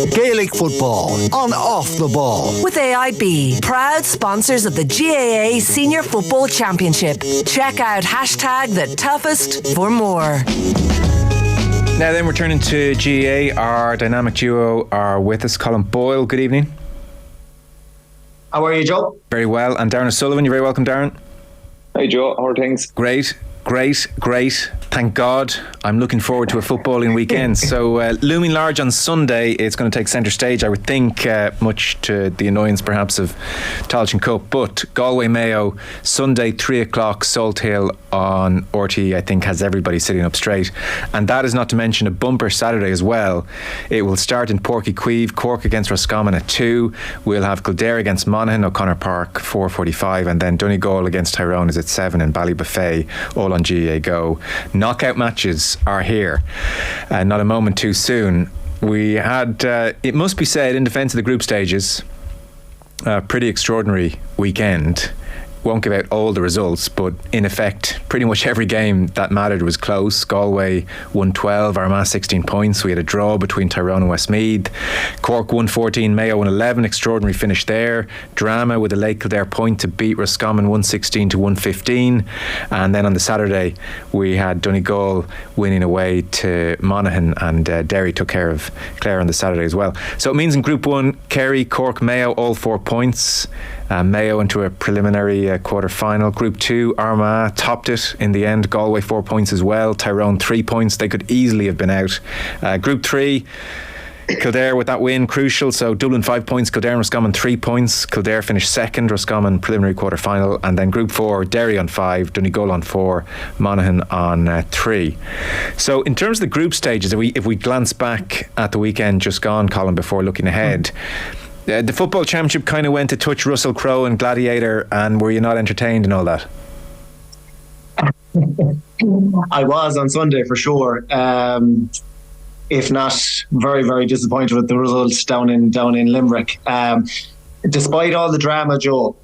Gaelic Football on Off the Ball. With AIB, proud sponsors of the GAA Senior Football Championship. Check out #TheToughest for more. Now then, we're turning to GAA. Our dynamic duo are with us. Colm Boyle, good evening. How are you, Joe? Very well. And Darran O'Sullivan, you're very welcome, Darran. Hey, Joe. How are things? Great. Thank God. I'm looking forward to a footballing weekend. So looming large on Sunday, it's going to take centre stage, I would think, much to the annoyance perhaps of Tailteann Cup. But Galway Mayo, Sunday 3 o'clock, Salt Hill on RTE, I think has everybody sitting up straight. And that is not to mention a bumper Saturday as well. It will start in Páirc Uí Chaoimh, Cork against Roscommon at 2. We'll have Kildare against Monaghan, O'Connor Park 4:45, and then Donegal against Tyrone is at 7 in Ballybuffet, all on GAA Go. Knockout matches are here, not a moment too soon. We had, it must be said, in defence of the group stages, a pretty extraordinary weekend. Won't give out all the results, but in effect pretty much every game that mattered was close. Galway won 12, Armagh 16 points. We had a draw between Tyrone and Westmeath. Cork won 14, Mayo won 11. Extraordinary finish there. Drama with a late Kildare point to beat Roscommon 116 to 115. And then on the Saturday we had Donegal winning away to Monaghan, and Derry took care of Clare on the Saturday as well. So it means in Group 1, Kerry, Cork, Mayo all 4 points. Mayo into a preliminary quarter-final. Group 2, Armagh topped it in the end. Galway 4 points as well. Tyrone 3 points. They could easily have been out. Group 3, Kildare with that win, crucial. So Dublin 5 points, Kildare and Roscommon 3 points. Kildare finished second, Roscommon preliminary quarter-final. And then Group 4, Derry on 5, Donegal on 4, Monaghan on 3. So in terms of the group stages, if we glance back at the weekend just gone, Colin, before looking ahead, the football championship kind of went to touch Russell Crowe and Gladiator, and were you not entertained and all that? I was on Sunday for sure. If not very, very disappointed with the results down in Limerick. Despite all the drama, Joe,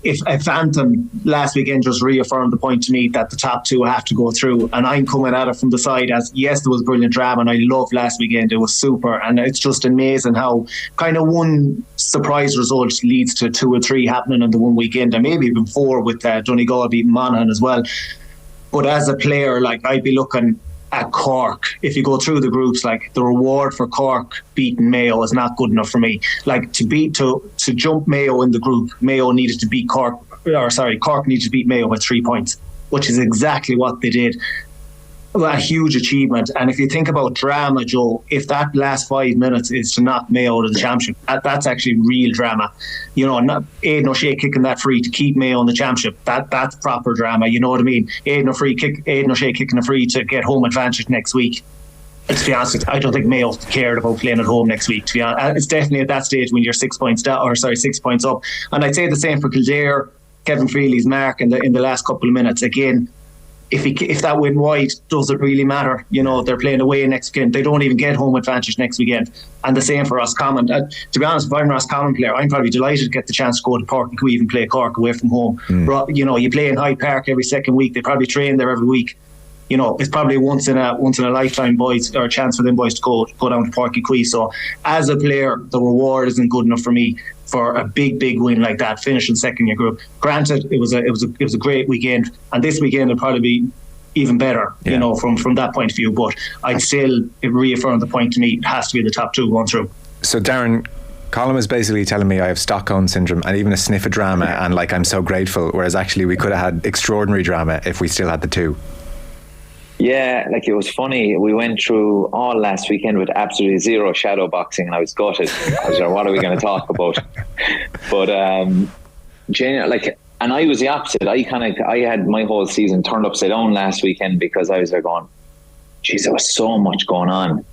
if Anthem last weekend just reaffirmed the point to me that the top two have to go through, and I'm coming at it from the side as, yes, there was brilliant drama and I loved last weekend, it was super, and it's just amazing how kind of one surprise result leads to 2 or 3 happening in the one weekend, and maybe even 4 with Donegal beating Monaghan as well. But as a player, like, I'd be looking at Cork. If you go through the groups, like, the reward for Cork beating Mayo is not good enough for me. Like, to jump Mayo in the group, Cork needed to beat Mayo by 3 points, which is exactly what they did. A huge achievement. And if you think about drama, Joe, if that last 5 minutes is to knock Mayo out of the championship, that's actually real drama. You know, not Aidan O'Shea kicking that free to keep Mayo in the championship. That's proper drama. You know what I mean? Aidan O'Shea kicking a free to get home advantage next week. To be honest, I don't think Mayo cared about playing at home next week. To be honest, it's definitely at that stage when you're 6 points down, 6 points up. And I'd say the same for Kildare. Kevin Freely's mark in the last couple of minutes again. If that went wide, does it really matter? You know, they're playing away next weekend. They don't even get home advantage next weekend. And the same for Roscommon. To be honest, if I'm a Roscommon player, I'm probably delighted to get the chance to go to Páirc Uí Chaoimh and play Cork away from home. You know, you play in Hyde Park every second week. They probably train there every week. You know, it's probably once in a lifetime, boys, or a chance for them boys to go down to Páirc Uí Chaoimh. So as a player, the reward isn't good enough for me for a big win like that, finishing second in your group. Granted, it was a great weekend, and this weekend will probably be even better, you know, from that point of view. But I'd still reaffirm the point to me, it has to be the top two going through. So Darran, Colm is basically telling me I have Stockholm syndrome and even a sniff of drama, and like, I'm so grateful, whereas actually we could have had extraordinary drama if we still had the two. Yeah, like, it was funny. We went through all last weekend with absolutely zero shadow boxing, and I was gutted. I was like, what are we going to talk about? But and I was the opposite. I had my whole season turned upside down last weekend because I was there going, geez, there was so much going on.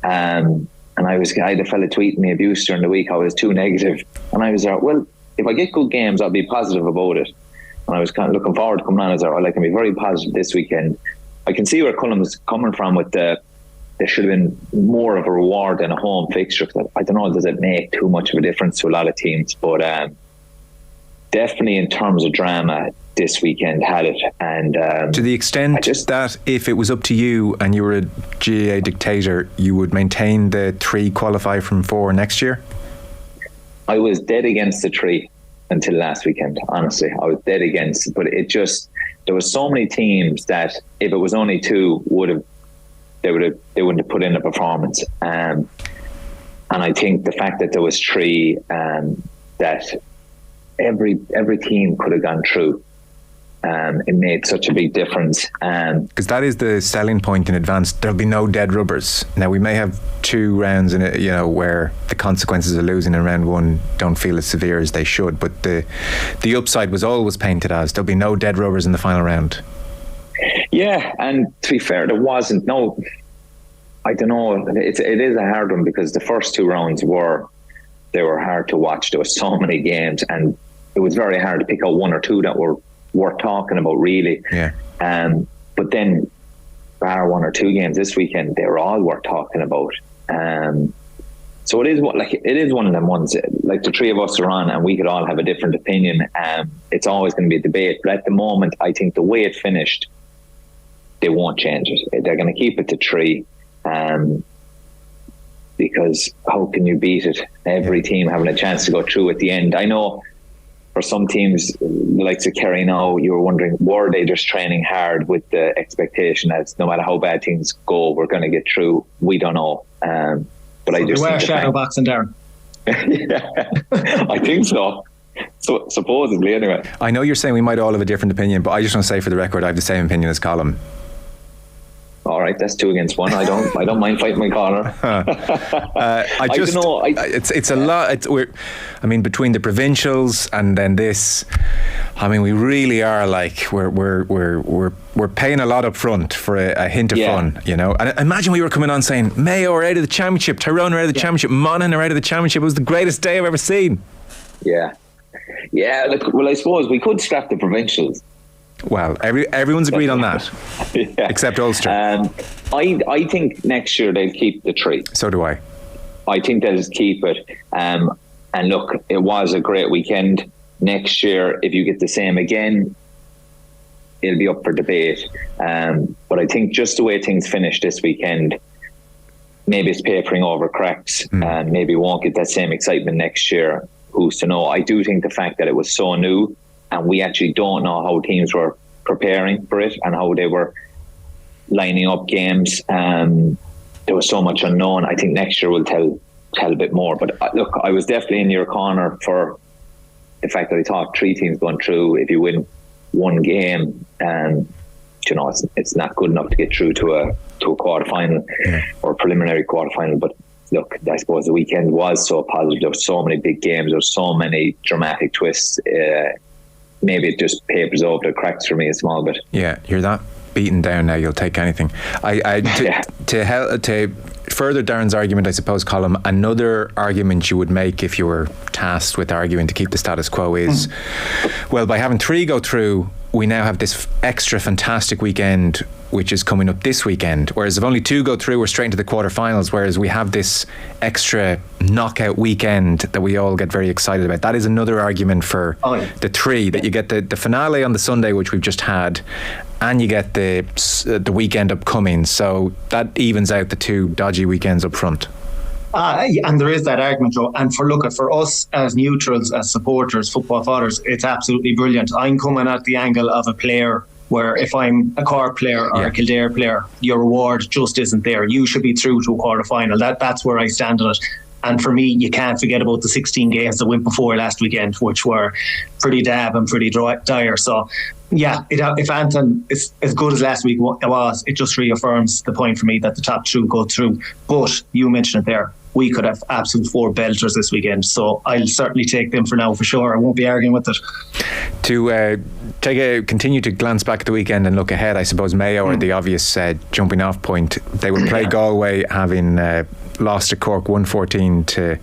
And I had a fella tweeting me abuse during the week. I was too negative. And I was there, well, if I get good games, I'll be positive about it. And I was kind of looking forward to coming on. I was there, I can be very positive this weekend. I can see where Colm was coming from with there should have been more of a reward than a home fixture. I don't know, does it make too much of a difference to a lot of teams? But definitely in terms of drama, this weekend had it. And to the extent that if it was up to you and you were a GAA dictator, you would maintain the 3 qualify from 4 next year? I was dead against the 3 until last weekend, honestly. I was dead against it, but it just, there were so many teams that if it was only 2 they wouldn't have put in a performance. And I think the fact that there was 3, that every team could have gone through, it made such a big difference. Because that is the selling point in advance. There'll be no dead rubbers. Now, we may have 2 rounds in it, where the consequences of losing in round 1 don't feel as severe as they should, but the upside was always painted as there'll be no dead rubbers in the final round. Yeah, and to be fair, there wasn't. No, I don't know. It is a hard one, because the first 2 rounds were hard to watch. There were so many games, and it was very hard to pick out 1 or 2 that were worth talking about, really. Yeah. But then, bar 1 or 2 games this weekend, they were all worth talking about. So it is one of them ones. Like, the 3 of us are on, and we could all have a different opinion. It's always going to be a debate. But at the moment, I think the way it finished, they won't change it. They're going to keep it to 3. Because how can you beat it? Every team having a chance to go through at the end. I know for some teams, the likes of Kerry now, you were wondering, were they just training hard with the expectation that no matter how bad things go, we're going to get through? We don't know. But so I just think shadow boxing, Darren. Yeah, I think so. So supposedly, anyway. I know you're saying we might all have a different opinion, but I just want to say for the record, I have the same opinion as Colm. All right, that's 2 against 1. I don't mind fighting my corner. I don't know. It's a lot. Between the provincials and then this, we really are like we're paying a lot up front for a hint of fun, And imagine we were coming on saying Mayo are out of the championship, Tyrone are out of the championship, Monaghan are out of the championship. It was the greatest day I've ever seen. Yeah. Look, well, I suppose we could scrap the provincials. Well, everyone's agreed on that, except Ulster. I think next year they'll keep the 3. So do I. I think they'll take it. And look, it was a great weekend. Next year, if you get the same again, it'll be up for debate. But I think just the way things finished this weekend, maybe it's papering over cracks, and maybe won't get that same excitement next year. Who's to know? I do think the fact that it was so new, and we actually don't know how teams were preparing for it and how they were lining up games. There was so much unknown. I think next year will tell a bit more. But look, I was definitely in your corner for the fact that I thought 3 teams going through. If you win 1 game, it's not good enough to get through to a quarter final or a preliminary quarter final. But look, I suppose the weekend was so positive. There were so many big games. There were so many dramatic twists. Maybe it just papers over the cracks for me a small bit. Yeah, you're that beaten down now, you'll take anything. To further Darren's argument, I suppose, Colm, another argument you would make if you were tasked with arguing to keep the status quo is, well, by having 3 go through, we now have this extra fantastic weekend which is coming up this weekend, whereas if only 2 go through, we're straight into the quarterfinals, whereas we have this extra knockout weekend that we all get very excited about. That is another argument for the 3, that you get the finale on the Sunday, which we've just had, and you get the weekend upcoming, so that evens out the 2 dodgy weekends up front. And there is that argument, Joe. And for us as neutrals, as supporters, football fathers, it's absolutely brilliant. I'm coming at the angle of a player where if I'm a Cork player or a Kildare player, your reward just isn't there. You should be through to a quarter final. That's where I stand on it. And for me, you can't forget about the 16 games that went before last weekend, which were pretty dab and pretty dire. So, if Anton is as good as last week was, it just reaffirms the point for me that the top 2 go through. But you mentioned it there. We could have absolute 4 belters this weekend, so I'll certainly take them for now for sure. I won't be arguing with it. To continue to glance back at the weekend and look ahead, I suppose Mayo are the obvious jumping off point. They will play Galway, having lost to Cork 114 to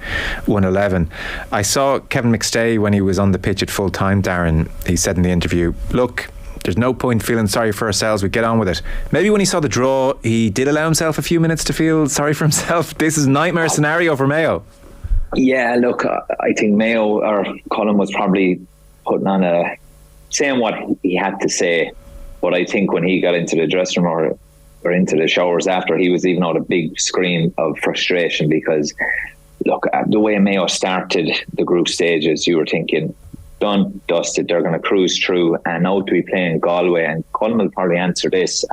111. I saw Kevin McStay when he was on the pitch at full time, Darran. He said in the interview, look, there's no point feeling sorry for ourselves, we get on with it. Maybe when he saw the draw, he did allow himself a few minutes to feel sorry for himself. This is a nightmare scenario for Mayo. Yeah, look, I think Mayo or Colm was probably saying what he had to say. But I think when he got into the dressing room or into the showers after, he was even out a big scream of frustration because, look, the way Mayo started the group stages, you were thinking, done, dusted, they're going to cruise through, and now to be playing Galway, and Colm will probably answer this.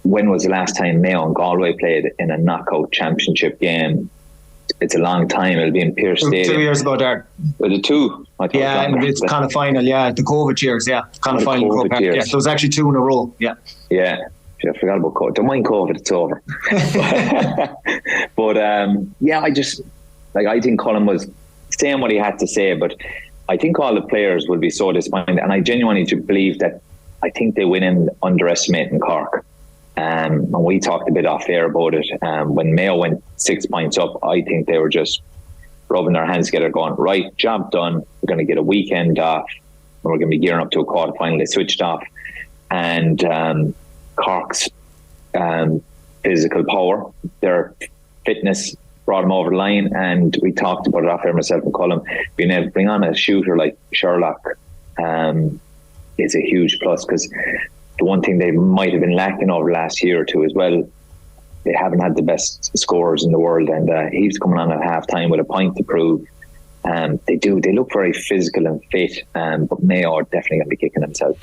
When was the last time Mayo and Galway played in a knockout championship game? It's a long time. It'll be in Pierce Stadium. 2 years ago, Darran. Was it 2? Yeah, and it's kind of final. Yeah, the COVID years. Yeah, kind of final. Yeah, so it was actually 2 in a row. Yeah. Yeah. I forgot about COVID. Don't mind COVID, it's over. But I think Colm was saying what he had to say, but I think all the players will be so disappointed, and I genuinely believe that I think they went in underestimating Cork. And we talked a bit off air about it. When Mayo went 6 points up, I think they were just rubbing their hands together going, right, job done. We're going to get a weekend off and we're going to be gearing up to a quarter final. They switched off. And Cork's physical power, their fitness brought them over the line. And we talked about it off air, myself and Colm. Being able to bring on a shooter like Sherlock is a huge plus, because the one thing they might have been lacking over the last year or two as well, they haven't had the best scorers in the world, and he's coming on at half time with a point to prove. They look very physical and fit, but Mayo are definitely going to be kicking themselves.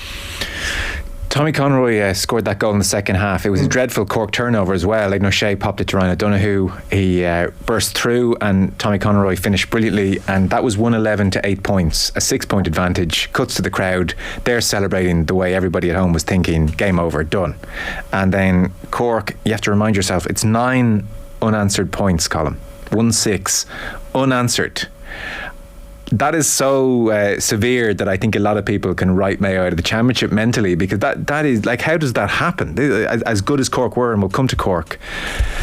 Tommy Conroy scored that goal in the second half. It was a dreadful Cork turnover as well. Aidan O'Shea popped it to Ryan O'Donoghue. He burst through and Tommy Conroy finished brilliantly, and that was 111 to 8 points, a 6-point advantage. Cuts to the crowd. They're celebrating the way everybody at home was thinking, game over, done. And then Cork, you have to remind yourself, it's 9 unanswered points, Colm. 1-6 unanswered. That is so severe that I think a lot of people can write Mayo out of the championship mentally, because that is like, how does that happen? As good as Cork were, and we'll come to Cork.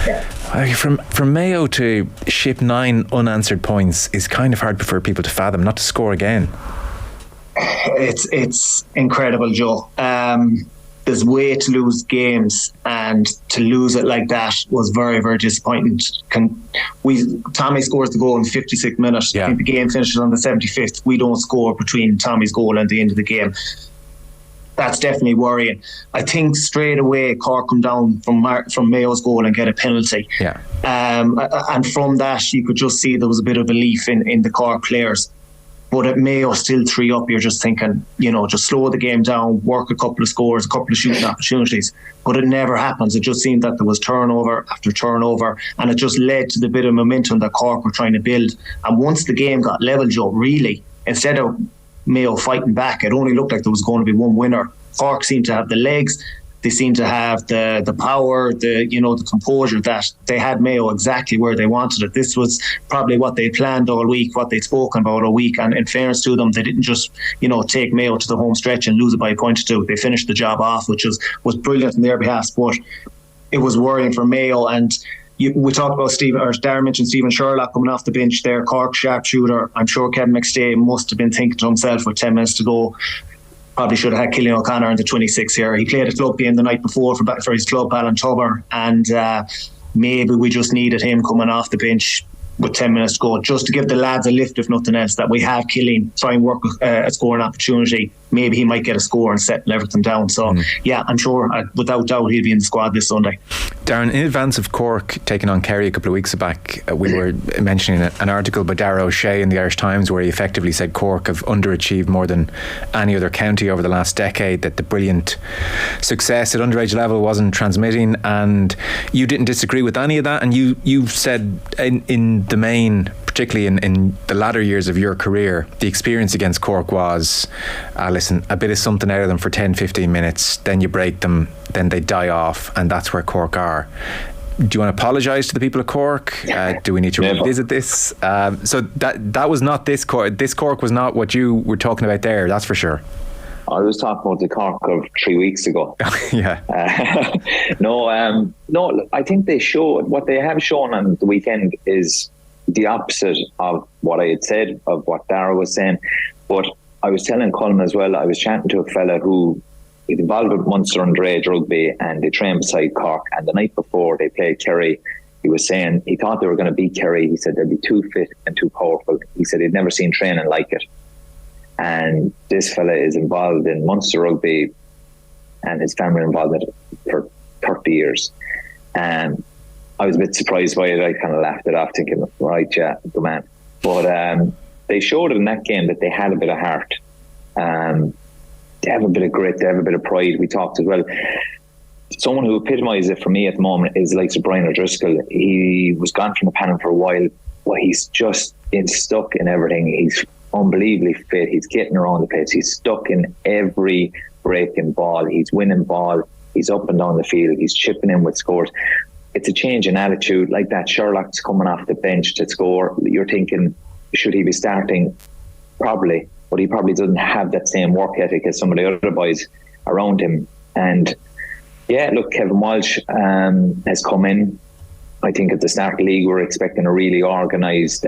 Yeah. From Mayo to ship 9 unanswered points is kind of hard for people to fathom, not to score again. It's incredible, Joe. There's way to lose games, and to lose it like that was very, very disappointing. Tommy scores the goal in the 56th minute. Yeah. I think the game finishes on the 75th. We don't score between Tommy's goal and the end of the game. That's definitely worrying. I think straight away Cork come down from Mayo's goal and get a penalty. Yeah. And from that you could just see there was a bit of belief in the Cork players. But at Mayo, still 3 up, you're just thinking, just slow the game down, work a couple of scores, a couple of shooting opportunities. But it never happens. It just seemed that there was turnover after turnover, and it just led to the bit of momentum that Cork were trying to build. And once the game got level, Joe, really, instead of Mayo fighting back, it only looked like there was going to be one winner. Cork seemed to have the legs. They seemed to have the power, the composure, that they had Mayo exactly where they wanted it. This was probably what they planned all week, what they'd spoken about all week. And in fairness to them, they didn't just, take Mayo to the home stretch and lose it by a point or 2. They finished the job off, which was brilliant on their behalf. But it was worrying for Mayo. And we talked about Darran mentioned Stephen Sherlock coming off the bench there, Cork sharpshooter. I'm sure Kevin McStay must have been thinking to himself with 10 minutes to go, probably should have had Cillian O'Connor in the 26 here. He played a club game the night before for his club, Alan Tubber, and maybe we just needed him coming off the bench with 10 minutes to go, just to give the lads a lift, if nothing else, that we have Cillian, try and work a scoring opportunity. Maybe he might get a score and settle everything down. So, yeah, I'm sure, without doubt, he'll be in the squad this Sunday. Darran, in advance of Cork taking on Kerry a couple of weeks back, we were mentioning an article by Darran O'Sullivan in the Irish Times where he effectively said Cork have underachieved more than any other county over the last decade, that the brilliant success at underage level wasn't transmitting, and you didn't disagree with any of that, and you said in the main, particularly in the latter years of your career, the experience against Cork was, listen, a bit of something out of them for 10-15 minutes, then you break them, then they die off, and that's where Cork are. Do you want to apologise to the people of Cork? Do we need to revisit this? So that was not this Cork. This Cork was not what you were talking about there, that's for sure. I was talking about the Cork of 3 weeks ago. Yeah. No, I think what they have shown on the weekend is the opposite of what I had said, of what Darran was saying. But I was telling Colm as well, I was chatting to a fella who is involved with Munster underage rugby, and they train beside Cork, and the night before they played Kerry, he was saying he thought they were going to beat Kerry. He said they'd be too fit and too powerful. He said he'd never seen training like it. And this fella is involved in Munster rugby, and his family are involved in it for 30 years. And I was a bit surprised by it. I kind of laughed it off, thinking, right, yeah, good man. But they showed in that game that they had a bit of heart. They have a bit of grit, they have a bit of pride. We talked as well. Someone who epitomises it for me at the moment is like Brian O'Driscoll. He was gone from the panel for a while, but he's just stuck in everything. He's unbelievably fit. He's getting around the pitch. He's stuck in every breaking ball. He's winning ball. He's up and down the field. He's chipping in with scores. It's a change in attitude. Like that, Sherlock's coming off the bench to score. You're thinking, should he be starting? Probably, but he probably doesn't have that same work ethic as some of the other boys around him. And yeah, look, Kevin Walsh has come in. I think at the start of the league, we're expecting a really organised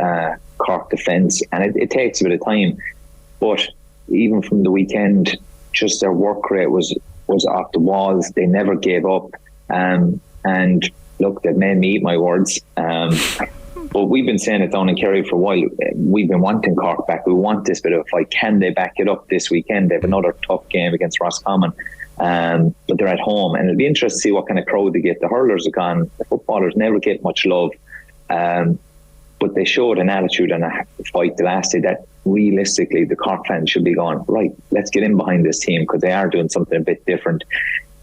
Cork defence, and it takes a bit of time. But even from the weekend, just their work rate was off the walls. They never gave up. And look, they've made me eat my words. But we've been saying it down in Kerry for a while. We've been wanting Cork back. We want this bit of a fight. Can they back it up this weekend? They have another tough game against Roscommon. But they're at home, and it'll be interesting to see what kind of crowd they get. The hurlers are gone. The footballers never get much love. But they showed an attitude and a fight the last day that realistically the Cork fans should be going, right, let's get in behind this team, because they are doing something a bit different.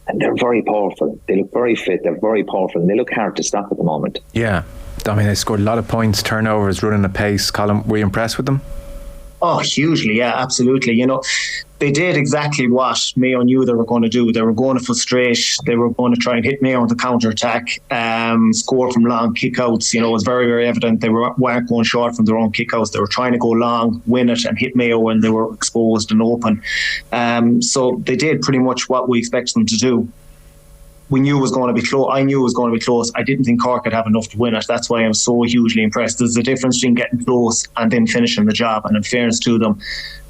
And they're very powerful. They look very fit. They're very powerful. And they look hard to stop at the moment. Yeah. I mean, they scored a lot of points, turnovers, running at pace. Colm, were you impressed with them? Oh, hugely, yeah, absolutely. You know, they did exactly what Mayo knew they were going to do. They were going to frustrate. They were going to try and hit Mayo on the counter-attack, score from long kickouts. You know, it was very, very evident they weren't going short from their own kickouts. They were trying to go long, win it, and hit Mayo when they were exposed and open. So they did pretty much what we expected them to do. We knew it was going to be close. I knew it was going to be close. I didn't think Cork could have enough to win it. That's why I'm so hugely impressed. There's a difference between getting close and then finishing the job. And in fairness to them,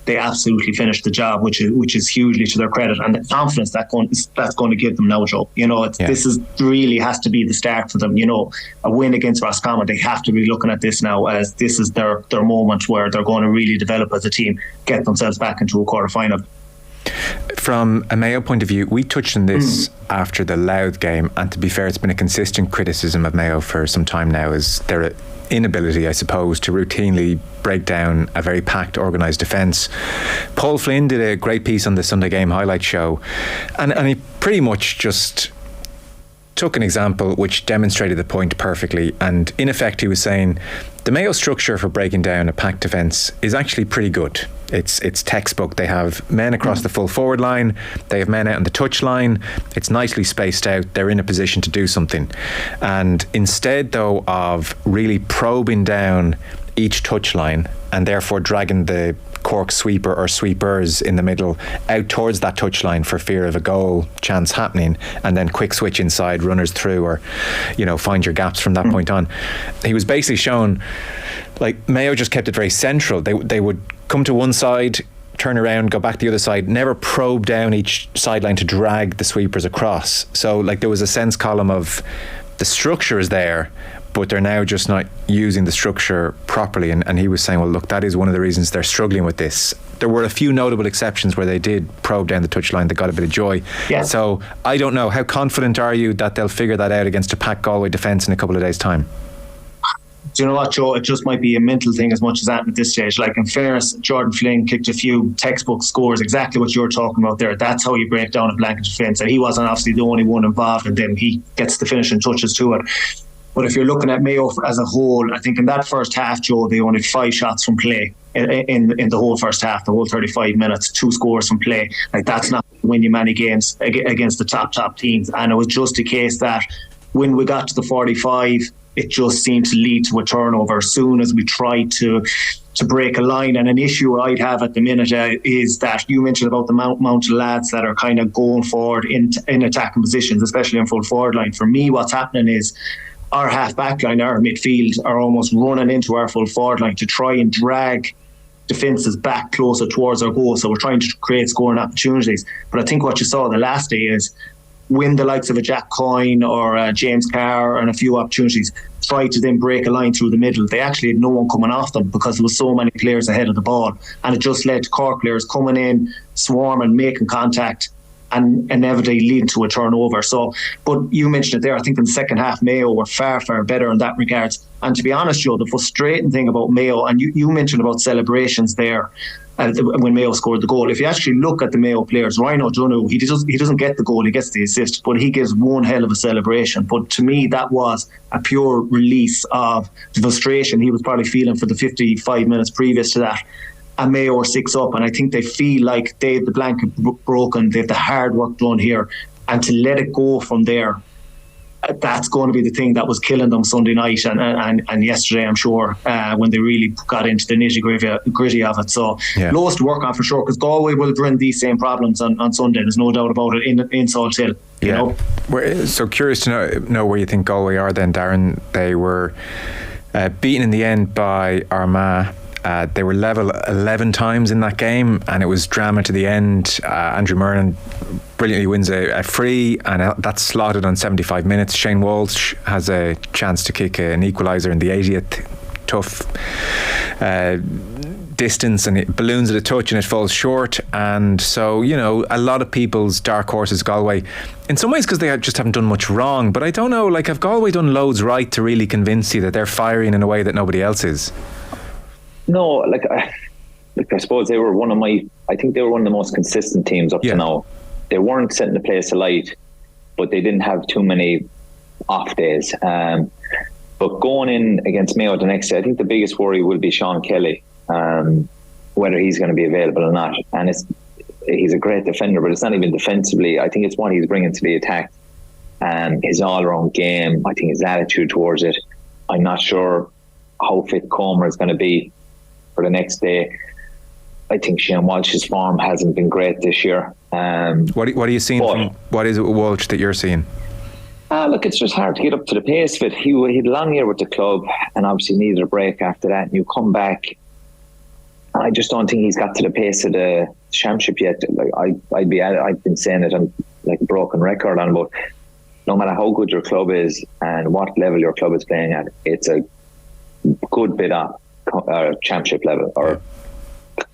they absolutely finished the job, which is hugely to their credit. And the confidence that's going to give them now, Joe. You know, this is really has to be the start for them. You know, a win against Roscommon, they have to be looking at this now as this is their moment where they're going to really develop as a team, get themselves back into a quarter-final. From a Mayo point of view, we touched on this after the Louth game, and to be fair, it's been a consistent criticism of Mayo for some time now, is their inability, I suppose, to routinely break down a very packed, organised defence. Paul Flynn did a great piece on the Sunday Game highlight show, and he pretty much just took an example which demonstrated the point perfectly. And in effect, he was saying the Mayo structure for breaking down a packed defence is actually pretty good. It's textbook. They have men across the full forward line. They have men out on the touch line. It's nicely spaced out. They're in a position to do something. And instead, though, of really probing down each touch line and therefore dragging the Cork sweeper or sweepers in the middle out towards that touchline for fear of a goal chance happening, and then quick switch inside, runners through, or find your gaps from that point on. He was basically shown like Mayo just kept it very central. They would come to one side, turn around, go back the other side, never probe down each sideline to drag the sweepers across. So like there was a sense column of the structure is there, but they're now just not using the structure properly. And he was saying, well, look, that is one of the reasons they're struggling with this. There were a few notable exceptions where they did probe down the touchline that got a bit of joy. Yeah. So I don't know, how confident are you that they'll figure that out against a packed Galway defence in a couple of days' time? Do you know what, Joe? It just might be a mental thing as much as that at this stage. Like, in fairness, Jordan Flynn kicked a few textbook scores, exactly what you're talking about there. That's how you break down a blanket defence. And he wasn't obviously the only one involved, and then he gets the finishing touches to it. But if you're looking at Mayo as a whole, I think in that first half, Joe, they only 5 shots from play in the whole first half, the whole 35 minutes, 2 scores from play. Like, that's not when you many games against the top teams. And it was just a case that when we got to the 45, it just seemed to lead to a turnover as soon as we tried to break a line. And an issue I'd have at the minute is that you mentioned about the amount of lads that are kind of going forward in attacking positions, especially in full forward line. For me, what's happening is our half-back line, our midfield, are almost running into our full forward line to try and drag defences back closer towards our goal. So we're trying to create scoring opportunities. But I think what you saw the last day is when the likes of a Jack Coyne or James Carr and a few opportunities, tried to then break a line through the middle. They actually had no one coming off them because there was so many players ahead of the ball, and it just led to Cork players coming in, swarming, making contact, and inevitably leading to a turnover. So, but you mentioned it there, I think in the second half Mayo were far better in that regards. And to be honest, Joe, the frustrating thing about Mayo, and you mentioned about celebrations there when Mayo scored the goal. If you actually look at the Mayo players, Ryan O'Donoghue, he doesn't get the goal, he gets the assist, but he gives one hell of a celebration. But to me, that was a pure release of the frustration he was probably feeling for the 55 minutes previous to that. And Mayo are 6 up, and I think they feel like they have the blanket broken, they have the hard work done here, and to let it go from there, that's going to be the thing that was killing them Sunday night and yesterday, I'm sure, when they really got into the nitty-gritty of it. So loads to work on for sure, because Galway will bring these same problems on Sunday, there's no doubt about it, in Salt Hill. You know? So curious to know where you think Galway are then, Darren. They were beaten in the end by Armagh. They were level 11 times in that game, and it was drama to the end. Andrew Murnan brilliantly wins a free, and that's slotted on 75 minutes. Shane Walsh has a chance to kick an equaliser in the 80th. Tough distance, and it balloons at a touch and it falls short. And so, a lot of people's dark horses, Galway, in some ways because they just haven't done much wrong. But I don't know, have Galway done loads right to really convince you that they're firing in a way that nobody else is? No, I suppose they were I think they were one of the most consistent teams up to now. They weren't setting the place alight, but they didn't have too many off days. But going in against Mayo the next day, I think the biggest worry will be Sean Kelly, whether he's going to be available or not. And he's a great defender, but it's not even defensively. I think it's what he's bringing to the attack. His all-around game, I think his attitude towards it. I'm not sure how fit Comer is going to be for the next day. I think Shane Walsh's form hasn't been great this year. What are you seeing from what is it with Walsh that you're seeing? Look, it's just hard to get up to the pace of it. He had a long year with the club and obviously needed a break after that, and you come back, I just don't think he's got to the pace of the championship yet. I've been saying it, I'm like a broken record on, but no matter how good your club is and what level your club is playing at, it's a good bit of championship level or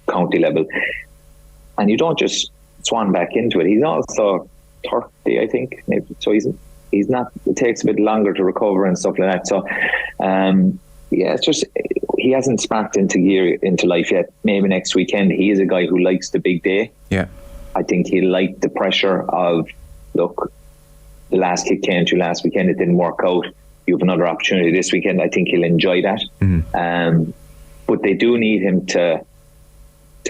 county level, and you don't just swan back into it. He's also 30, I think, maybe, so he's not, it takes a bit longer to recover and stuff like that. So it's just he hasn't sparked into gear into life yet. Maybe next weekend. He is a guy who likes the big day. I think he liked the pressure of, look, the last kick came to last weekend, it didn't work out, you have another opportunity this weekend. I think he'll enjoy that. But they do need him to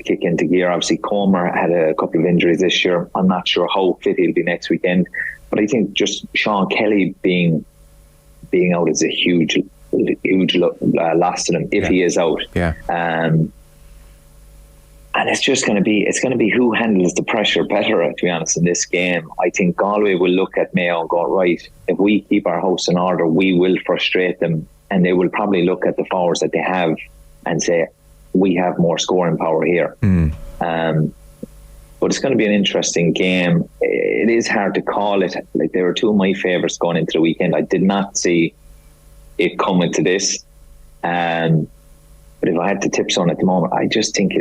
kick into gear. Obviously, Comer had a couple of injuries this year. I'm not sure how fit he'll be next weekend. But I think just Sean Kelly being out is a huge loss to them if he is out. And it's just going to be who handles the pressure better, to be honest, in this game. I think Galway will look at Mayo and go, right, if we keep our house in order, we will frustrate them, and they will probably look at the forwards that they have and say, we have more scoring power here. But it's going to be an interesting game. It is hard to call it. Like, they were two of my favourites going into the weekend. I did not see it coming to this. But if I had to tip someone at the moment, I just think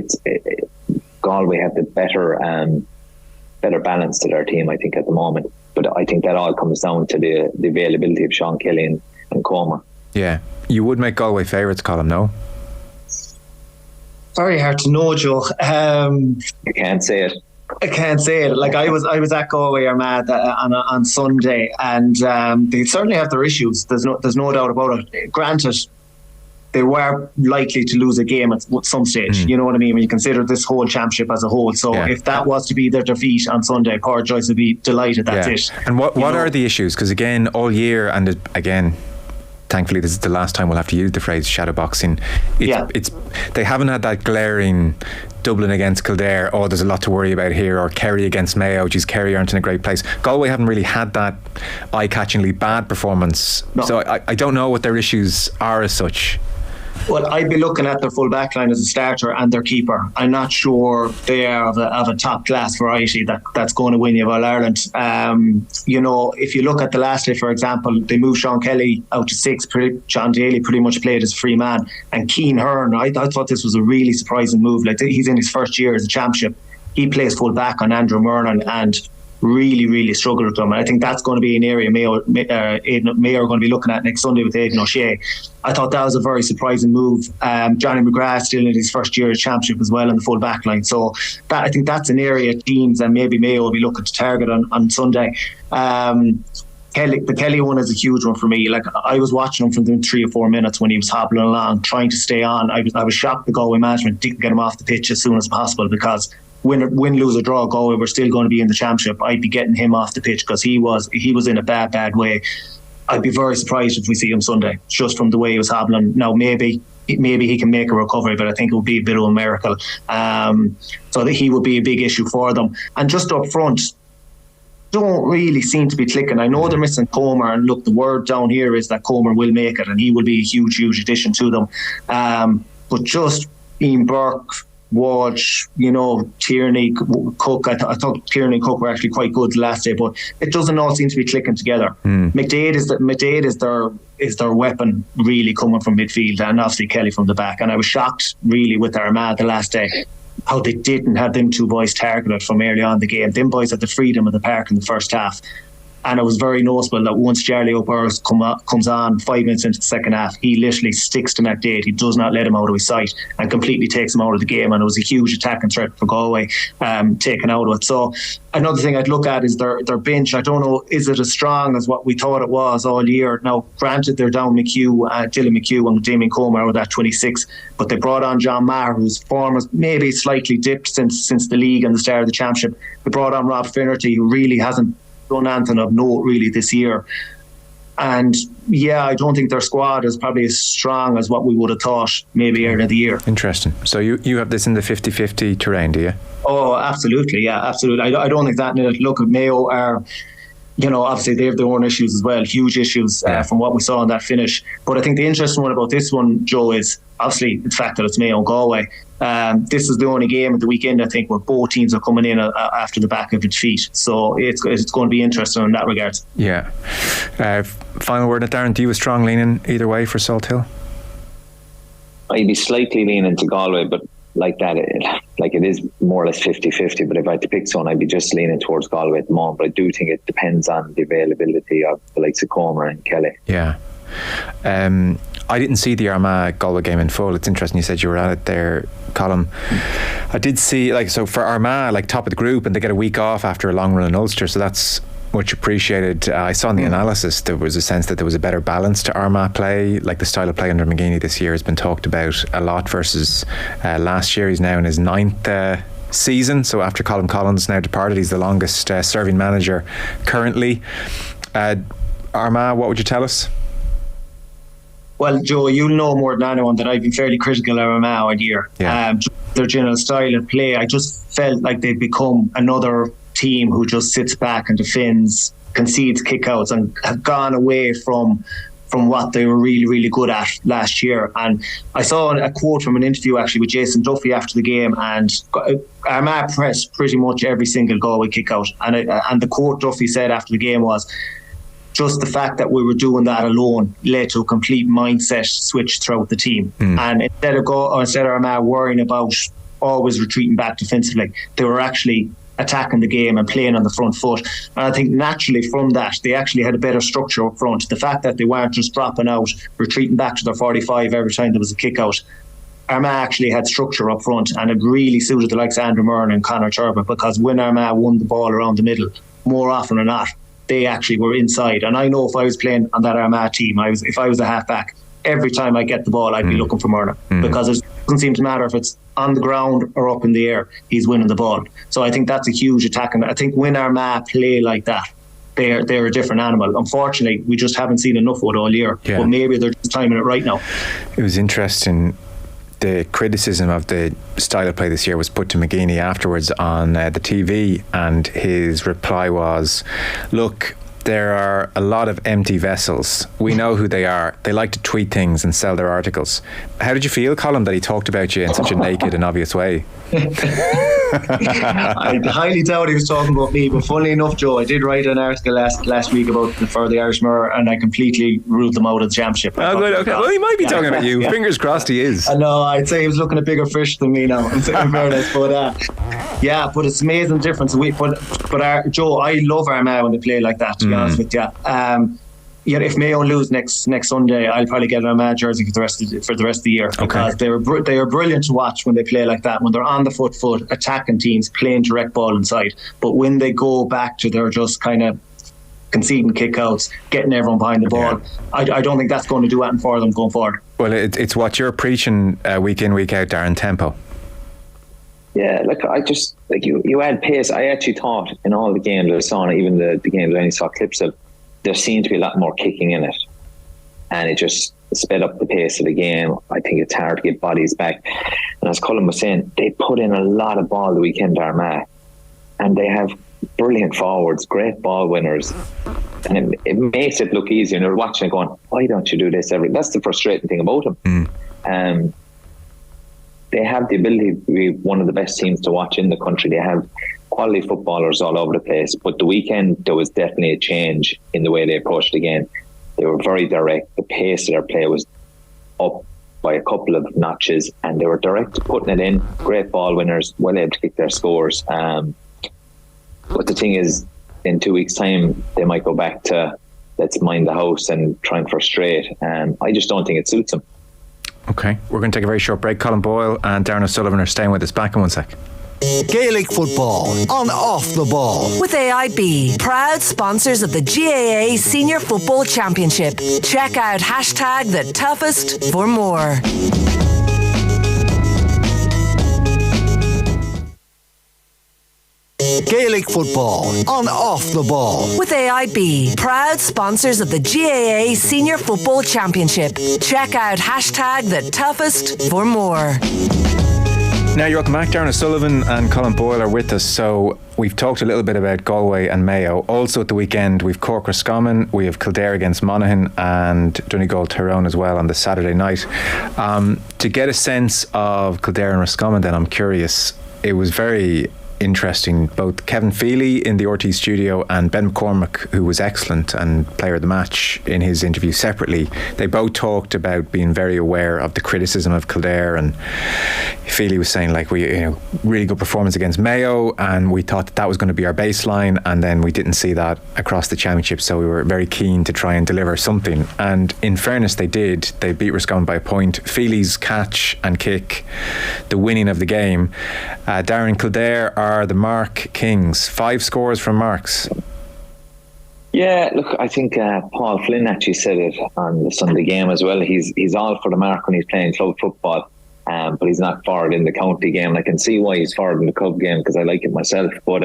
Galway have the better balance to their team, I think, at the moment. But I think that all comes down to the availability of Sean Kelly and Comer. Yeah. You would make Galway favourites, Colm, no? Very hard to know, Joe. You can't say it. I can't say it. Like, I was at Galway Armagh on Sunday, and they certainly have their issues. There's no doubt about it. Granted, they were likely to lose a game at some stage. You know what I mean? When you consider this whole championship as a whole. So if that was to be their defeat on Sunday, Cork Joyce would be delighted. That's it. And what are the issues? Because again, all year, and again, thankfully this is the last time we'll have to use the phrase shadowboxing. They haven't had that glaring Dublin against Kildare, there's a lot to worry about here, or Kerry against Mayo, Kerry aren't in a great place. Galway haven't really had that eye-catchingly bad performance. No. So I don't know what their issues are as such. Well, I'd be looking at their full back line as a starter and their keeper. I'm not sure they are of a top class variety that's going to win you All Ireland. If you look at the last day, for example, they moved Sean Kelly out to 6. John Daly pretty much played as a free man, and Keane Hearn, I thought this was a really surprising move. Like, he's in his first year as a championship. He plays full back on Andrew Murnan and really struggled with them. And I think that's going to be an area Mayo are going to be looking at next Sunday with Aidan O'Shea. I thought that was a very surprising move. Johnny McGrath still in his first year of championship as well in the full back line. So I think that's an area teams and maybe Mayo will be looking to target on Sunday. The Kelly one is a huge one for me. Like, I was watching him for the 3 or 4 minutes when he was hobbling along, trying to stay on. I was shocked the Galway management didn't get him off the pitch as soon as possible, because win, lose or draw Galway, we're still going to be in the championship. I'd be getting him off the pitch because he was in a bad way. I'd be very surprised if we see him Sunday, just from the way he was hobbling. Now, maybe he can make a recovery, but I think it would be a bit of a miracle. So that he would be a big issue for them. And just up front, don't really seem to be clicking. I know they're missing Comer, and look, the word down here is that Comer will make it and he will be a huge addition to them. But just Ian Burke, Walsh, Tierney, Cook. I thought Tierney and Cook were actually quite good the last day, but it doesn't all seem to be clicking together. McDade is their weapon, really, coming from midfield, and obviously Kelly from the back. And I was shocked really with Armagh the last day how they didn't have them two boys targeted from early on in the game. Them boys had the freedom of the park in the first half. And it was very noticeable that once Charlie O'Burris comes on 5 minutes into the second half, he literally sticks to McDade. He does not let him out of his sight and completely takes him out of the game. And it was a huge attacking threat for Galway, taken out of it. So another thing I'd look at is their bench. I don't know, is it as strong as what we thought it was all year? Now, granted, they're down Dylan McHugh and Damien Comer out of that 26, but they brought on John Maher, whose form has maybe slightly dipped since the league and the start of the championship. They brought on Rob Finnerty, who really hasn't done anything of note really this year. And I don't think their squad is probably as strong as what we would have thought maybe earlier in the year. Interesting. So you have this in the 50-50 terrain, do you? Oh, absolutely. Yeah, absolutely. I don't think that. Look, Mayo are, obviously they have their own issues as well, huge issues from what we saw in that finish. But I think the interesting one about this one, Joe, is obviously the fact that it's Mayo and Galway. This is the only game at the weekend, I think, where both teams are coming in after the back of a defeat. So it's going to be interesting in that regard. Yeah. Final word, Darren, do you have a strong leaning either way for Salt Hill? I'd be slightly leaning to Galway, but like that, it is more or less 50-50. But if I had to pick someone, I'd be just leaning towards Galway at the moment. But I do think it depends on the availability of the likes of Comer and Kelly. Yeah. I didn't see the Armagh Galway game in full. It's interesting you said you were at it there, Colm. I did see, so for Armagh, top of the group, and they get a week off after a long run in Ulster, so that's much appreciated. I saw in the analysis there was a sense that there was a better balance to Armagh play. Like, the style of play under McGeeney this year has been talked about a lot versus last year. He's now in his 9th season, so after Colm Collins now departed, he's the longest serving manager currently. Armagh, what would you tell us? Well, Joe, you'll know more than anyone that I've been fairly critical of Armagh all year. Their general style of play, I just felt like they've become another team who just sits back and defends, concedes kickouts, and have gone away from what they were really good at last year. And I saw a quote from an interview actually with Jason Duffy after the game, and Armagh pressed pretty much every single Galway kickout. And the quote Duffy said after the game was, just the fact that we were doing that alone led to a complete mindset switch throughout the team. And instead of Armagh worrying about always retreating back defensively, they were actually attacking the game and playing on the front foot. And I think naturally from that, they actually had a better structure up front. The fact that they weren't just dropping out, retreating back to their 45 every time there was a kick out. Armagh actually had structure up front, and it really suited the likes of Andrew Murnan and Conor Turbitt, because when Armagh won the ball around the middle, more often than not, they actually were inside. And I know if I was playing on that Armagh team, if I was a half-back, every time I get the ball, I'd be looking for Murnan, because it doesn't seem to matter if it's on the ground or up in the air, he's winning the ball. So I think that's a huge attack. And I think when Armagh play like that, they're a different animal. Unfortunately, we just haven't seen enough of it all year. But maybe they're just timing it right now. It was interesting. The criticism of the style of play this year was put to McGeeney afterwards on the TV, and his reply was, look, there are a lot of empty vessels. We know who they are. They like to tweet things and sell their articles. How did you feel, Colm, that he talked about you in such a naked and obvious way? I highly doubt he was talking about me, but funnily enough, Joe, I did write an article last week for the Irish Mirror, and I completely ruled them out of the championship. Oh, good, okay. Well, he might be talking about you. Fingers crossed he is. I know, I'd say he was looking at bigger fish than me now, in fairness, but but it's amazing difference. Joe, I love Armagh when they play like that, to be honest with you. If Mayo lose next Sunday, I'll probably get an Armagh jersey for the rest of the year, because they are brilliant to watch when they play like that, when they're on the foot attacking teams, playing direct ball inside. But when they go back to their just kind of conceding kickouts, getting everyone behind the ball, I don't think that's going to do anything for them going forward. Well, it's what you're preaching week in, week out, Darran, tempo. Yeah, you add pace. I actually thought in all the games I saw, even the games I only saw clips of, there seemed to be a lot more kicking in it, and it just sped up the pace of the game. I think it's hard to get bodies back, and as Colm was saying, they put in a lot of ball the weekend, Armagh, and they have brilliant forwards, great ball winners, and it makes it look easier. And you're watching it going, why don't you do this that's the frustrating thing about them. They have the ability to be one of the best teams to watch in the country. They have quality footballers all over the place, but the weekend there was definitely a change in the way they approached the game. They were very direct. The pace of their play was up by a couple of notches, and they were direct, putting it in. Great ball winners, well able to kick their scores. But the thing is, in 2 weeks' time, they might go back to let's mind the house and try and frustrate. I just don't think it suits them. Okay, we're going to take a very short break. Colm Boyle and Darran O'Sullivan are staying with us. Back in 1 sec. Gaelic Football on Off the Ball. With AIB, proud sponsors of the GAA Senior Football Championship. Check out #TheToughest for more. Gaelic Football on Off the Ball. With AIB, proud sponsors of the GAA Senior Football Championship. Check out #TheToughest for more. Now you're welcome back. Darran O'Sullivan and Colm Boyle are with us. So we've talked a little bit about Galway and Mayo. Also at the weekend we've Cork Roscommon, we have Kildare against Monaghan, and Donegal Tyrone as well on the Saturday night. To get a sense of Kildare and Roscommon, then I'm curious. It was very interesting. Both Kevin Feely in the RT studio and Ben McCormick, who was excellent and player of the match in his interview separately, they both talked about being very aware of the criticism of Kildare, and Feely was saying really good performance against Mayo, and we thought that was going to be our baseline, and then we didn't see that across the championship, so we were very keen to try and deliver something. And in fairness, they did. They beat Roscommon by a point. Feely's catch and kick, the winning of the game. Darran, Kildare are the mark kings. 5 scores from marks. Yeah, look, I think Paul Flynn actually said it on the Sunday game as well. He's all for the mark when he's playing club football, but he's not forward in the county game. And I can see why he's forward in the club game, because I like it myself. But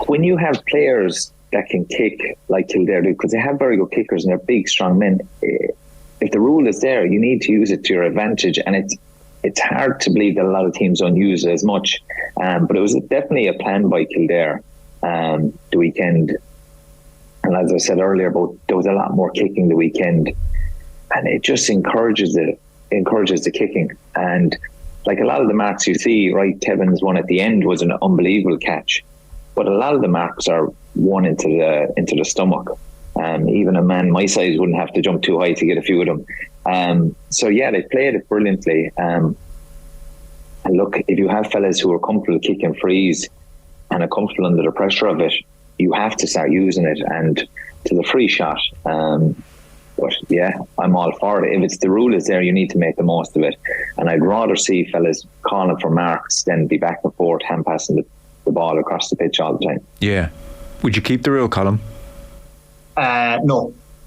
when you have players that can kick like Kildare do, because they have very good kickers and they're big, strong men, if the rule is there, you need to use it to your advantage. And it's hard to believe that a lot of teams don't use it as much. But it was definitely a plan by Kildare the weekend. And as I said earlier, there was a lot more kicking the weekend, and it just encourages the kicking. And like a lot of the marks you see, right, Kevin's one at the end was an unbelievable catch, but a lot of the marks are one into the stomach. Even a man my size wouldn't have to jump too high to get a few of them. So yeah, they played it brilliantly. And look, if you have fellas who are comfortable kicking frees and are comfortable under the pressure of it, you have to start using it, and to the free shot. But yeah, I'm all for it. If it's the rule is there, you need to make the most of it. And I'd rather see fellas calling for marks than be back and forth, hand passing the ball across the pitch all the time. Yeah. Would you keep the rule, Colm?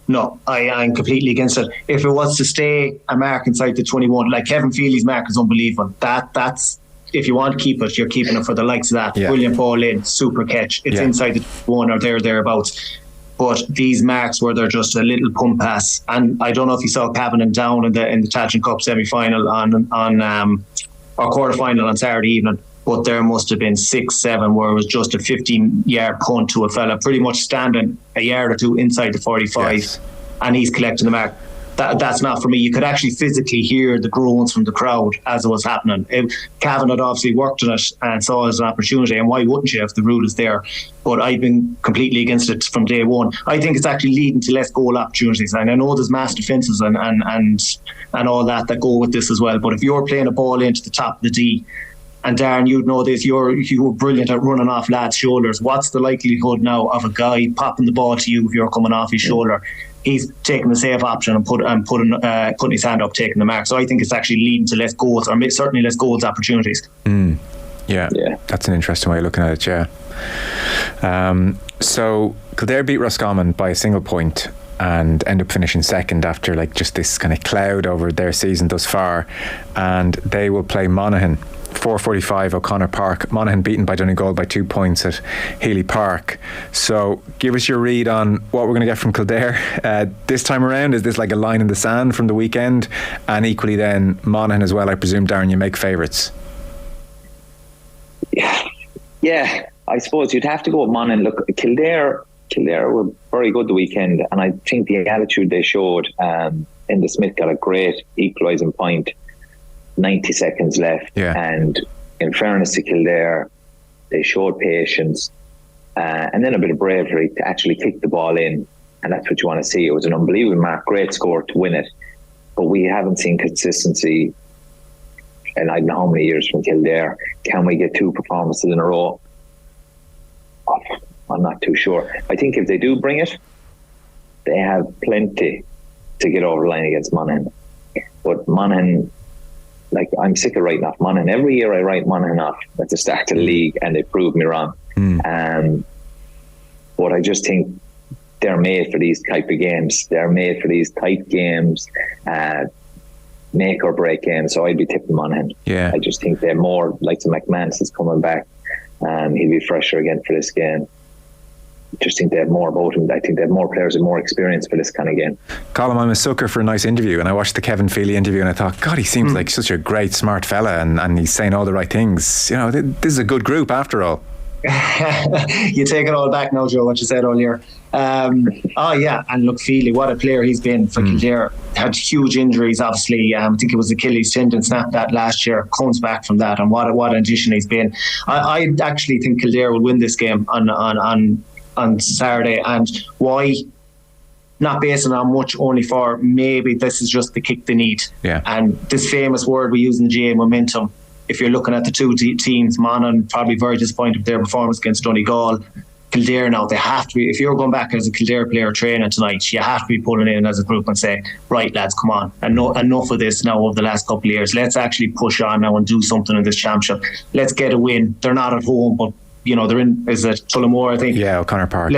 No, I'm completely against it. If it was to stay a mark inside the 21, like Kevin Feely's mark is unbelievable. That's if you want to keep it, you're keeping it for the likes of that. Yeah. Brilliant ball in, super catch. It's inside the 21 or thereabouts. But these marks where they're just a little pump pass, and I don't know if you saw Cavan down in the Tailteann Cup semi-final or quarter-final on Saturday evening. but there must have been 6-7 where it was just a 15-yard punt to a fella pretty much standing a yard or two inside the 45, yes, and he's collecting the mark. That's not for me. You could actually physically hear the groans from the crowd as it was happening. Cavan had obviously worked on it and saw it as an opportunity, and why wouldn't you if the rule is there? But I've been completely against it from day one. I think it's actually leading to less goal opportunities, and I know there's mass defences and all that go with this as well. But if you're playing a ball into the top of the D, and Darren, you'd know this, you were brilliant at running off lads' shoulders. What's the likelihood now of a guy popping the ball to you if you're coming off his shoulder? He's taking the safe option and putting his hand up, taking the mark. So I think it's actually leading to less goals, or certainly less goals opportunities. Yeah, that's an interesting way of looking at it. Yeah. So Kildare beat Roscommon by a single point and end up finishing second after like just this kind of cloud over their season thus far, and they will play Monaghan 4:45 O'Connor Park. Monaghan beaten by Donegal by 2 points at Healy Park. So give us your read on what we're going to get from Kildare this time around. Is this like a line in the sand from the weekend? And equally then Monaghan as well, I presume, Darren, you make favourites. Yeah, I suppose you'd have to go with Monaghan. Look, Kildare were very good the weekend, and I think the attitude they showed in the Smith got a great equalising point, 90 seconds left. Yeah. And in fairness to Kildare, they showed patience and then a bit of bravery to actually kick the ball in, and that's what you want to see. It was an unbelievable mark, great score to win it, but we haven't seen consistency in I don't know how many years from Kildare. Can we get 2 performances in a row? I'm not too sure. I think if they do bring it, they have plenty to get over the line against Monaghan. But Monaghan, like, I'm sick of writing off Monaghan. Every year I write Monaghan off at the start of the league, and they prove me wrong. But I just think they're made for these type of games. They're made for these tight games, make or break games. So I'd be tipping Monaghan. Yeah. I just think they're more like the McManus is coming back. He'll be fresher again for this game. Just think they have more about him. I think they have more players and more experience for this kind of game. Colm, I'm a sucker for a nice interview, and I watched the Kevin Feely interview and I thought, God, he seems like such a great, smart fella, and he's saying all the right things. You know, this is a good group after all. You take it all back now, Joe, what you said earlier. And look, Feely, what a player he's been for Kildare. Had huge injuries, obviously. I think it was Achilles tendon snapped that last year. Comes back from that, and what an addition he's been. I actually think Kildare will win this game on Saturday. And why? Not based on much, only for maybe this is just the kick they need. Yeah. And this famous word we use in the GA, momentum. If you're looking at the two teams, Monaghan probably very disappointed with their performance against Donegal. Kildare now, they have to be, if you're going back as a Kildare player training tonight, you have to be pulling in as a group and say, right lads, come on, enough of this now over the last couple of years. Let's actually push on now and do something in this championship. Let's get a win. They're not at home, but you know, they're in, is it Tullamore, I think? Yeah, O'Connor Park.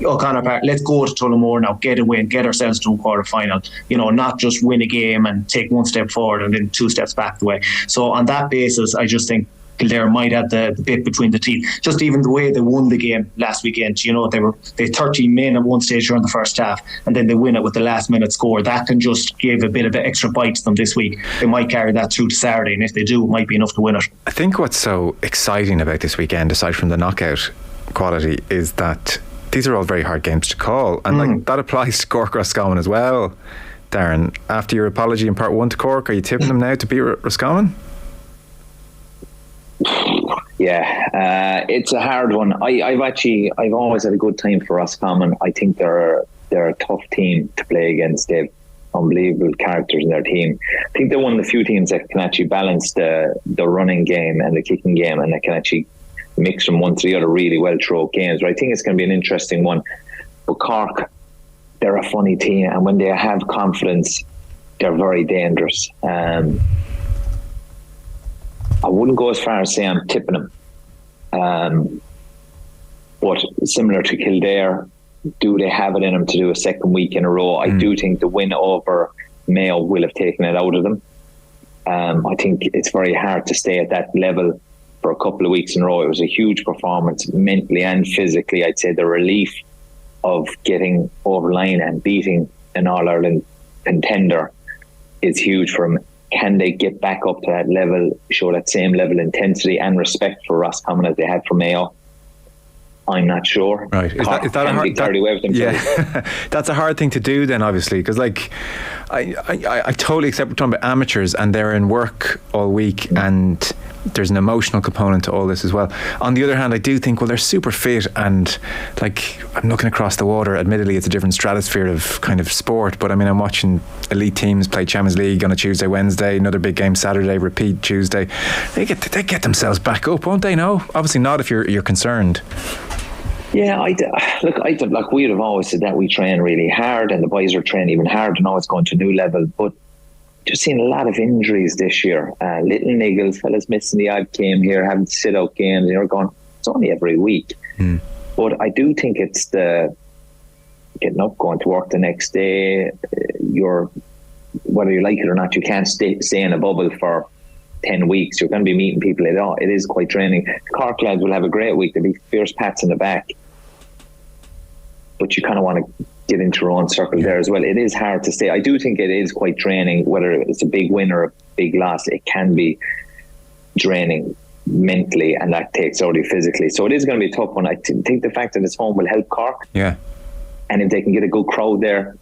O'Connor Park. Let's go to Tullamore now, get a win, get ourselves to a quarter final. You know, not just win a game and take one step forward and then 2 steps back the way. So on that basis, I just think Kildare might have the bit between the teeth. Just even the way they won the game last weekend, you know, they had 13 men at one stage during the first half, and then they win it with the last minute score. That can just give a bit of an extra bite to them this week. They might carry that through to Saturday, and if they do, it might be enough to win it. I think what's so exciting about this weekend, aside from the knockout quality, is that these are all very hard games to call, and like that applies to Cork Roscommon as well. Darren, after your apology in part 1 to Cork, are you tipping them now to beat Roscommon? Yeah, it's a hard one. I've always had a good time for Roscommon. I think they're a tough team to play against. They've unbelievable characters in their team. I think they're one of the few teams that can actually balance the running game and the kicking game, and they can actually mix from one to the other really well throughout games. But I think it's going to be an interesting one. But Cork, they're a funny team, and when they have confidence, they're very dangerous. I wouldn't go as far as say I'm tipping them. But similar to Kildare, do they have it in them to do a second week in a row? I do think the win over Mayo will have taken it out of them. I think it's very hard to stay at that level for a couple of weeks in a row. It was a huge performance mentally and physically. I'd say the relief of getting over line and beating an All-Ireland contender is huge for them. can they get back up to that level, show that same level of intensity and respect for Roscommon as they had for Mayo? I'm not sure. Right. Is that a hard that's a hard thing to do then, obviously, because like I totally accept we're talking about amateurs and they're in work all week and there's an emotional component to all this as well. On the other hand, I do think, well, they're super fit and like I'm looking across the water. Admittedly, it's a different stratosphere of kind of sport, but I mean, I'm watching elite teams play Champions League on a Tuesday, Wednesday, another big game Saturday, repeat Tuesday. They get themselves back up, won't they? No, obviously not if you're concerned. Yeah, look, we'd have always said that we train really hard and the boys are training even harder and always going to a new level, but just seen a lot of injuries this year. Little niggles, fellas missing the odd game here, having to sit out games, and you're going, it's only every week. But I do think it's the getting up, going to work the next day, whether you like it or not, you can't stay in a bubble for 10 weeks. You're going to be meeting people at all. It is quite draining. Cork lads will have a great week. There'll be fierce pats in the back, but you kind of want to get into your own circle there as well. It is hard to stay. I do think it is quite draining, whether it's a big win or a big loss. It can be draining mentally, and that takes out you physically. So it is going to be a tough one. I think the fact that it's home will help Cork. Yeah. And if they can get a good crowd there,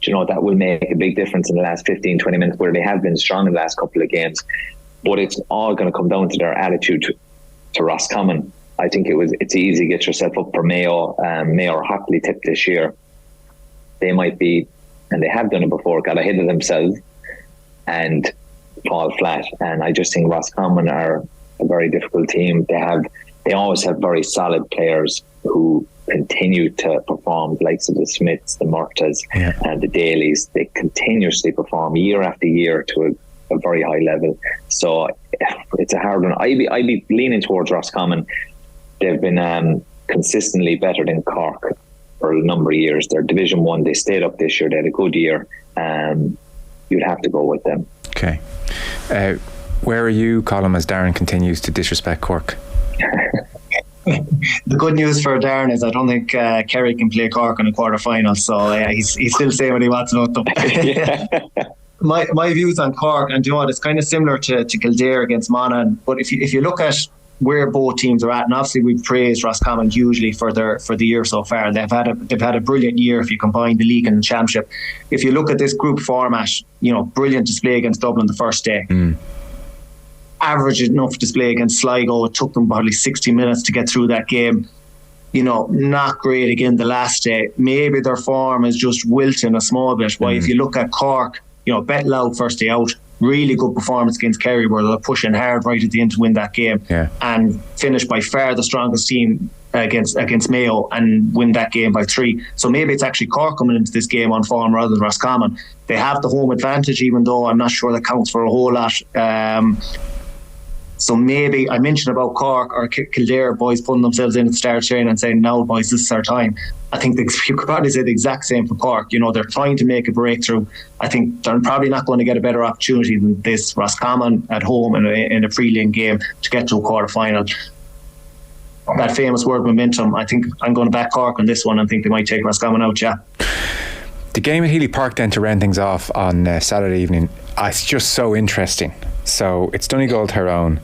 that will make a big difference in the last 15, 20 minutes, where they have been strong in the last couple of games. But it's all going to come down to their attitude to Roscommon. I think it's easy to get yourself up for Mayo. Mayo are hotly tipped this year. They might be, and they have done it before, got ahead of themselves and fall flat. And I just think Roscommon are a very difficult team. They always have very solid players who continue to perform, the likes of the Smiths, the Murtas, and the Dailies. They continuously perform year after year to a very high level. So it's a hard one. I'd be leaning towards Roscommon. They've been consistently better than Cork for a number of years. They're Division 1. They stayed up this year. They had a good year. You'd have to go with them. Okay. Where are you, Colm, as Darran continues to disrespect Cork? The good news for Darran is I don't think Kerry can play Cork in a quarter-final, so he's still saying what he wants about them. My views on Cork, and it's kind of similar to Kildare against Monaghan, but if you look at where both teams are at, and obviously we've praised Roscommon hugely for the year so far. They've had a brilliant year if you combine the league and the championship. If you look at this group format, brilliant display against Dublin the first day. Average enough display against Sligo. It took them probably 60 minutes to get through that game. Not great again the last day. Maybe their form is just wilting a small bit. Why, if you look at Cork, bet loud first day out. Really good performance against Kerry, where they're pushing hard right at the end to win that game, and finish by far the strongest team against Mayo and win that game by 3. So maybe it's actually Cork coming into this game on form rather than Roscommon. They have the home advantage, even though I'm not sure that counts for a whole lot. So maybe I mentioned about Cork or Kildare boys putting themselves in at the start of training and saying, now boys, this is our time. I think you could probably say the exact same for Cork. They're trying to make a breakthrough. I think they're probably not going to get a better opportunity than this Roscommon at home in a free-lane game to get to a quarter-final. That famous word momentum, I think I'm going to back Cork on this one and think they might take Roscommon out, The game at Healy Park then, to round things off on Saturday evening, it's just so interesting. So it's Donegal, Tyrone.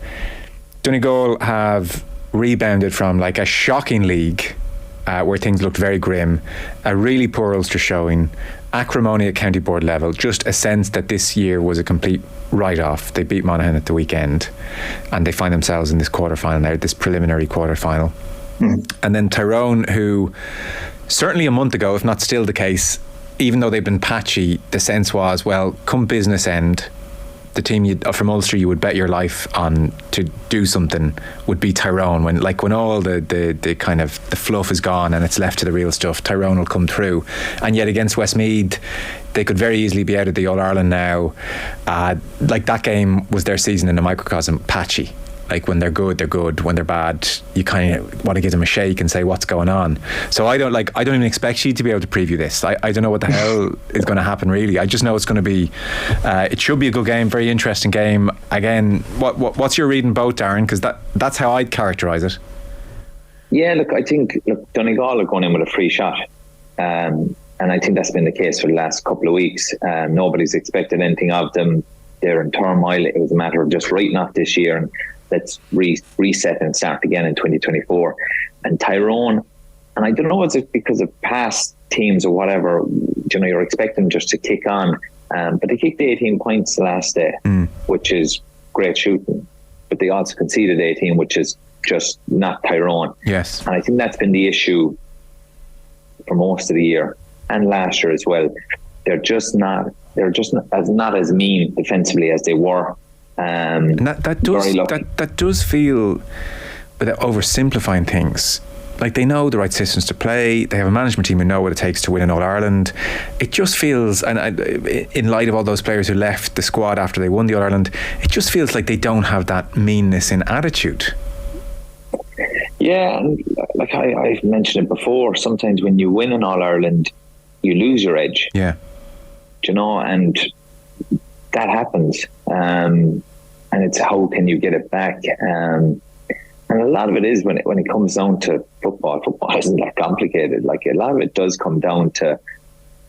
Donegal have rebounded from like a shocking league where things looked very grim, a really poor Ulster showing, acrimony at county board level, just a sense that this year was a complete write-off. They beat Monaghan at the weekend and they find themselves in this quarter-final now, this preliminary quarter-final. And then Tyrone, who certainly a month ago, if not still the case, even though they've been patchy, the sense was, well, come business end, the team from Ulster you would bet your life on to do something would be Tyrone. When all the kind of the fluff is gone and it's left to the real stuff, Tyrone will come through. And yet against Westmeath, they could very easily be out of the All-Ireland now. That game was their season in a microcosm, patchy. Like when they're good, they're good. When they're bad, you kind of want to give them a shake and say what's going on. So I don't even expect you to be able to preview this. I don't know what the hell is going to happen really. I just know it's going to be it should be a good game, very interesting game. Again, what's your reading both, Darran? Because that's how I'd characterise it. Yeah, I think Donegal are going in with a free shot, and I think that's been the case for the last couple of weeks. Nobody's expected anything of them. they're in turmoil. It was a matter of just writing off this year and let's reset and start again in 2024. And Tyrone, and I don't know, is it because of past teams or whatever, you're expecting just to kick on. But they kicked 18 points the last day, which is great shooting. But they also conceded 18, which is just not Tyrone. Yes. And I think that's been the issue for most of the year and last year as well. They're just not as mean defensively as they were. And that does feel, without oversimplifying things, like they know the right systems to play. They have a management team who know what it takes to win in All-Ireland. It just feels, and in light of all those players who left the squad after they won the All-Ireland, it just feels like they don't have that meanness in attitude. Yeah, and like I've mentioned it before, sometimes when you win in All-Ireland, you lose your edge. Yeah. And that happens. And it's how can you get it back? And a lot of it is when it comes down to football isn't that complicated. Like a lot of it does come down to,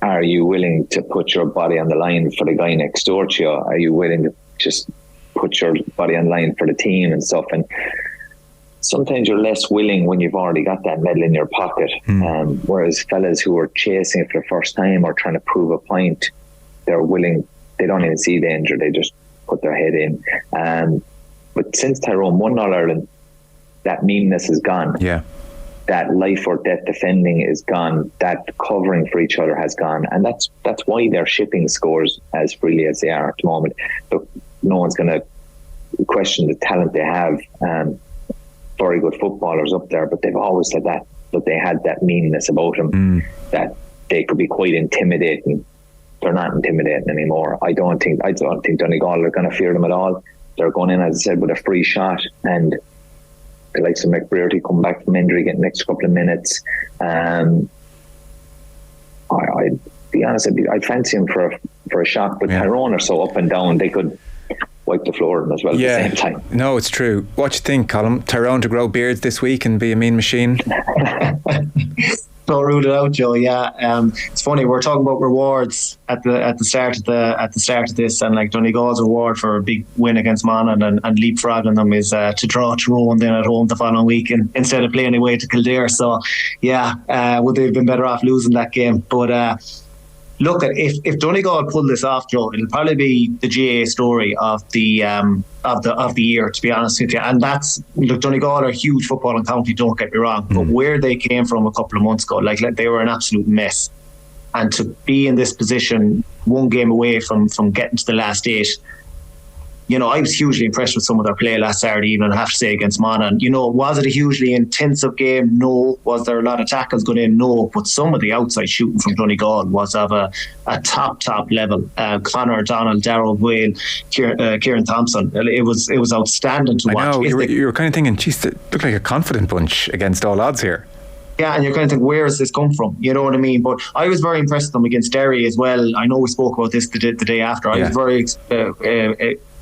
are you willing to put your body on the line for the guy next door to you? Are you willing to just put your body on the line for the team and stuff? And sometimes you're less willing when you've already got that medal in your pocket. Whereas fellas who are chasing it for the first time or trying to prove a point, they're willing, they don't even see danger, they just put their head in. But since Tyrone won All-Ireland, that meanness is gone. Yeah. That life or death defending is gone. That covering for each other has gone. And that's why they're shipping scores as freely as they are at the moment. Look, no one's going to question the talent they have. Very good footballers up there, but they've always said that they had that meanness about them, that they could be quite intimidating. They're not intimidating anymore. I don't think Donegal are going to fear them at all. They're going in, as I said, with a free shot, and the likes of McBrearty come back from injury, get the next couple of minutes. I'd be honest, I'd fancy him for a shot, but Tyrone are so up and down, they could wipe the floor of them as well at the same time. No, it's true. What do you think, Colm? Tyrone to grow beards this week and be a mean machine? Don't rule it out, Joe. Yeah, it's funny. We're talking about rewards at the start of this, and like Donegal's reward for a big win against Monaghan and leapfrogging them is to draw Tyrone then at home the following week, and instead of playing away to Kildare. So, would they have been better off losing that game? But look, if Donegal pull this off, Joe, it'll probably be the GAA story of the year, to be honest with you. And that's, look, Donegal are a huge footballing county, don't get me wrong, but where they came from a couple of months ago, like they were an absolute mess. And to be in this position, one game away from getting to the last 8, I was hugely impressed with some of their play last Saturday evening, I have to say, against Monaghan. Was it a hugely intensive game? No. Was there a lot of tackles going in? No. But some of the outside shooting from Donegal was of a top level. Conor O'Donnell, Darran O'Sullivan, Kieran Thompson. It was outstanding to watch. I know, you were kind of thinking, geez, they look like a confident bunch against all odds here. Yeah, and you're kind of thinking, where has this come from? You know what I mean? But I was very impressed with them against Derry as well. I know we spoke about this the day after. I was very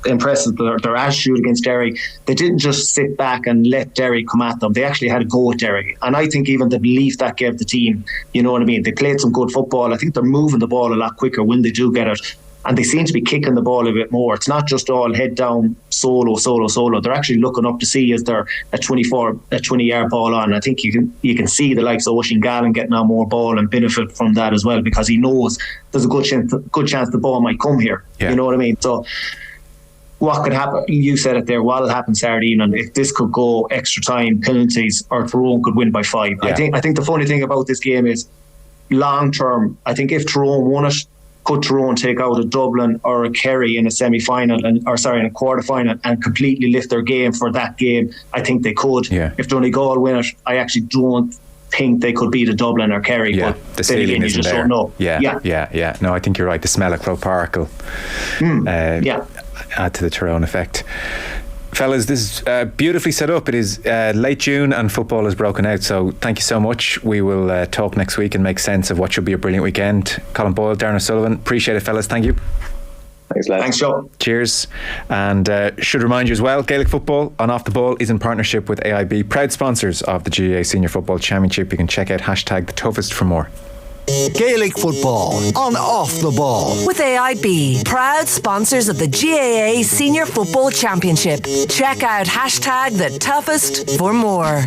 impressed with their attitude against Derry. They didn't just sit back and let Derry come at them. They actually had a go at Derry. And I think even the belief that gave the team, you know what I mean? They played some good football. I think they're moving the ball a lot quicker when they do get it. And they seem to be kicking the ball a bit more. It's not just all head down, solo. They're actually looking up to see is there a 20-yard ball on. I think you can see the likes of Oisin Gallen getting on more ball and benefit from that as well, because he knows there's a good chance the ball might come here. Yeah. You know what I mean? So what could happen? You said it there. What will happen Saturday evening if this could go extra time, penalties, or Tyrone could win by 5? Yeah. I think the funny thing about this game is long term. I think if Tyrone won it, could Tyrone take out a Dublin or a Kerry in a semi-final in a quarter-final and completely lift their game for that game? I think they could. Yeah. If Donegal win it, I actually don't think they could beat a Dublin or Kerry. Yeah, but the ceiling isn't there. Don't know. Yeah. No, I think you're right. The smell of Croke Park will add to the Tyrone effect. Fellas, this is beautifully set up. It is late June and football has broken out, so thank you so much. We will talk next week and make sense of what should be a brilliant weekend. Colm Boyle, Darran O'Sullivan, appreciate it, fellas. Thank you. Thanks, lad. Thanks, Joe. Cheers. And should remind you as well, Gaelic Football on Off the Ball is in partnership with AIB, proud sponsors of the GAA Senior Football Championship. You can check out #TheToughest for more. Gaelic Football on Off the Ball. With AIB, proud sponsors of the GAA Senior Football Championship. Check out #TheToughest for more.